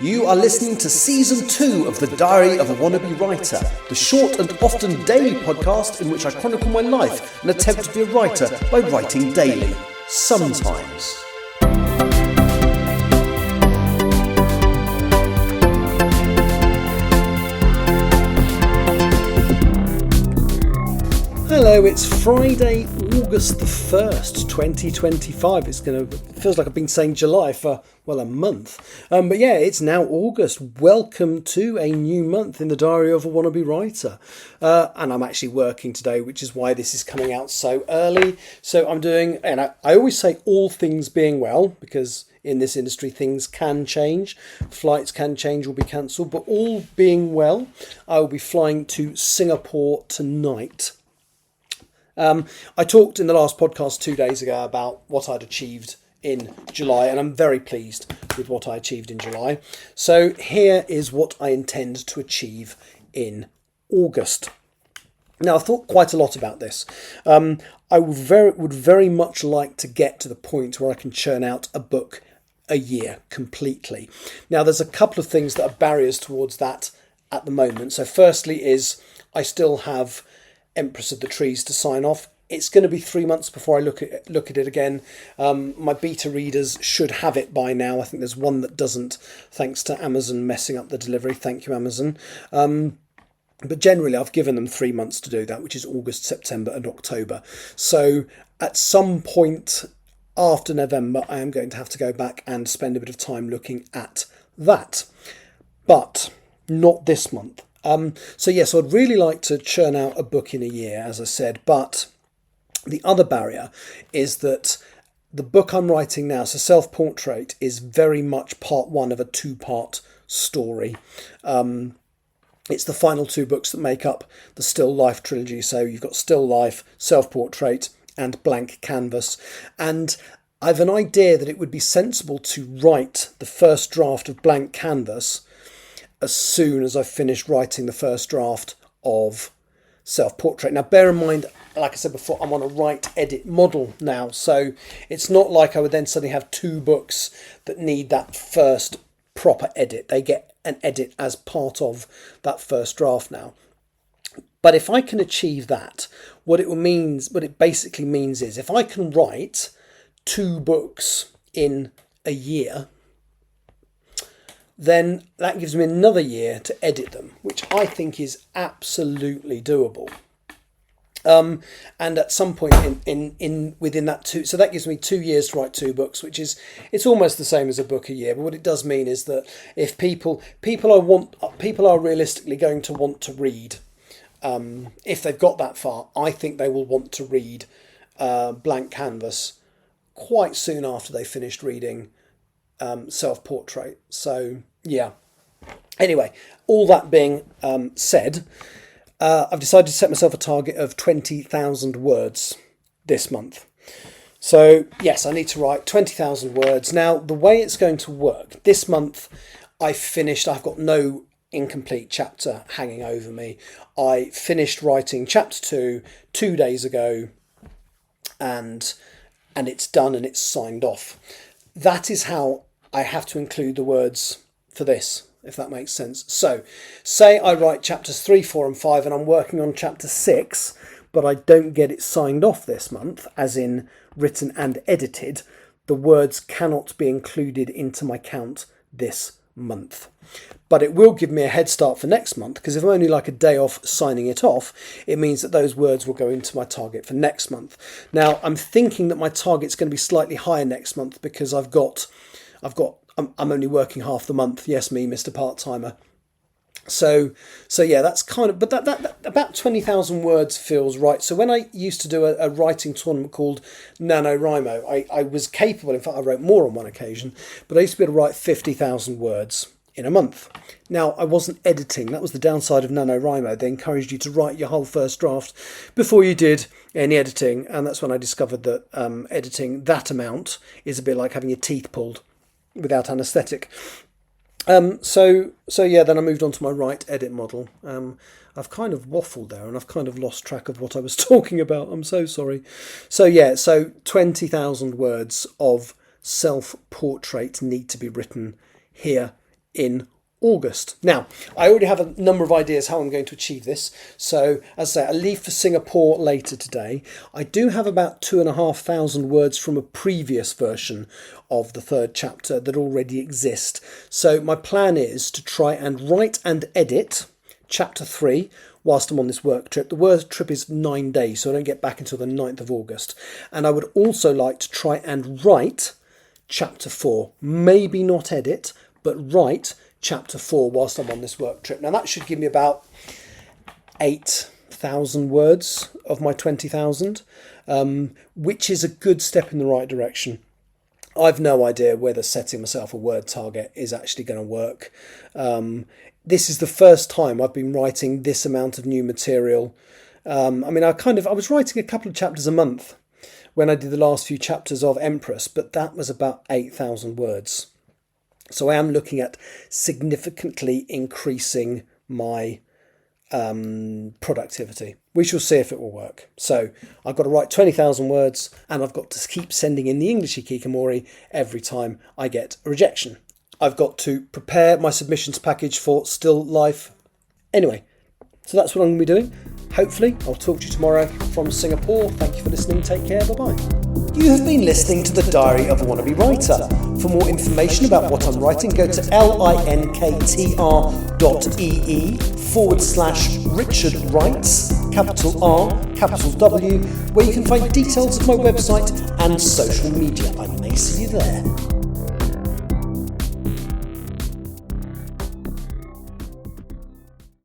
You are listening to Season 2 of The Diary of a Wannabe Writer, the short and often daily podcast in which I chronicle my life and attempt to be a writer by writing daily. Sometimes. Hello, it's Friday, August the 1st, 2025. Feels like I've been saying July for, a month. But yeah, it's now August. Welcome to a new month in the Diary of a Wannabe Writer. And I'm actually working today, which is why this is coming out so early. So I'm doing, and I always say all things being well, because in this industry things can change. Flights can change or be cancelled, but all being well, I will be flying to Singapore tonight. I talked in the last podcast 2 days ago about what I'd achieved in July, and I'm very pleased with what I achieved in July. So here is what I intend to achieve in August. Now, I've thought quite a lot about this. I would very much like to get to the point where I can churn out a book a year completely. Now, there's a couple of things that are barriers towards that at the moment. So firstly is I still have Empress of the Trees to sign off. It's going to be 3 months before I look at it again. My beta readers should have it by now. I think there's one that doesn't, thanks to Amazon messing up the delivery. Thank you, Amazon. But generally, I've given them 3 months to do that, which is August, September and October. So at some point after November, I am going to have to go back and spend a bit of time looking at that. But not this month. So yes, I'd really like to churn out a book in a year, as I said, but the other barrier is that the book I'm writing now, so Self-Portrait, is very much part one of a two-part story. It's the final two books that make up the Still Life trilogy. So you've got Still Life, Self-Portrait and Blank Canvas. And I've an idea that it would be sensible to write the first draft of Blank Canvas as soon as I've finished writing the first draft of Self-Portrait. Now, bear in mind, like I said before, I'm on a write-edit model now, so it's not like I would then suddenly have two books that need that first proper edit. They get an edit as part of that first draft now. But if I can achieve that, what it basically means is if I can write two books in a year, then that gives me another year to edit them, which I think is absolutely doable. And at some point within that so that gives me 2 years to write two books, which is, it's almost the same as a book a year. But what it does mean is that if people are realistically going to want to read, if they've got that far, I think they will want to read Blank Canvas quite soon after they finished reading Self-Portrait. So yeah, anyway, all that being said, I've decided to set myself a target of 20,000 words this month. So yes, I need to write 20,000 words. Now, the way it's going to work this month, I've got no incomplete chapter hanging over me. I finished writing chapter 2 days ago, and it's done and it's signed off. That is how I have to include the words for this, if that makes sense. So, say I write chapters 3, 4 and 5 and I'm working on chapter 6, but I don't get it signed off this month, as in written and edited, the words cannot be included into my count this month. But it will give me a head start for next month, because if I'm only like a day off signing it off, it means that those words will go into my target for next month. Now, I'm thinking that my target's going to be slightly higher next month because I'm only working half the month. Yes, me, Mr. Part-Timer. So yeah, that's kind of, but that about 20,000 words feels right. So when I used to do a writing tournament called NaNoWriMo, I was capable, in fact I wrote more on one occasion, but I used to be able to write 50,000 words in a month. Now, I wasn't editing. That was the downside of NaNoWriMo. They encouraged you to write your whole first draft before you did any editing, and that's when I discovered that editing that amount is a bit like having your teeth pulled without anaesthetic. So yeah, then I moved on to my write edit model. I've kind of waffled there and I've kind of lost track of what I was talking about. I'm so sorry. So yeah, so 20,000 words of self-portrait need to be written here in August. Now, I already have a number of ideas how I'm going to achieve this. So, as I say, I leave for Singapore later today. I do have about 2,500 words from a previous version of the third chapter that already exist. So my plan is to try and write and edit chapter 3 whilst I'm on this work trip. The work trip is 9 days, so I don't get back until the 9th of August. And I would also like to try and write chapter 4. Maybe not edit, but write chapter 4 whilst I'm on this work trip. Now that should give me about 8,000 words of my 20,000, which is a good step in the right direction. I've no idea whether setting myself a word target is actually going to work. This is the first time I've been writing this amount of new material. I was writing a couple of chapters a month when I did the last few chapters of Empress, but that was about 8,000 words. So I am looking at significantly increasing my productivity. We shall see if it will work. So I've got to write 20,000 words, and I've got to keep sending in the English Hikikomori every time I get a rejection. I've got to prepare my submissions package for Still Life. Anyway, so that's what I'm going to be doing. Hopefully, I'll talk to you tomorrow from Singapore. Thank you for listening. Take care. Bye-bye. You have been listening to The Diary of a Wannabe Writer. For more information about what I'm writing, go to linktr.ee/Richard Writes, capital R, capital W, where you can find details of my website and social media. I may see you there.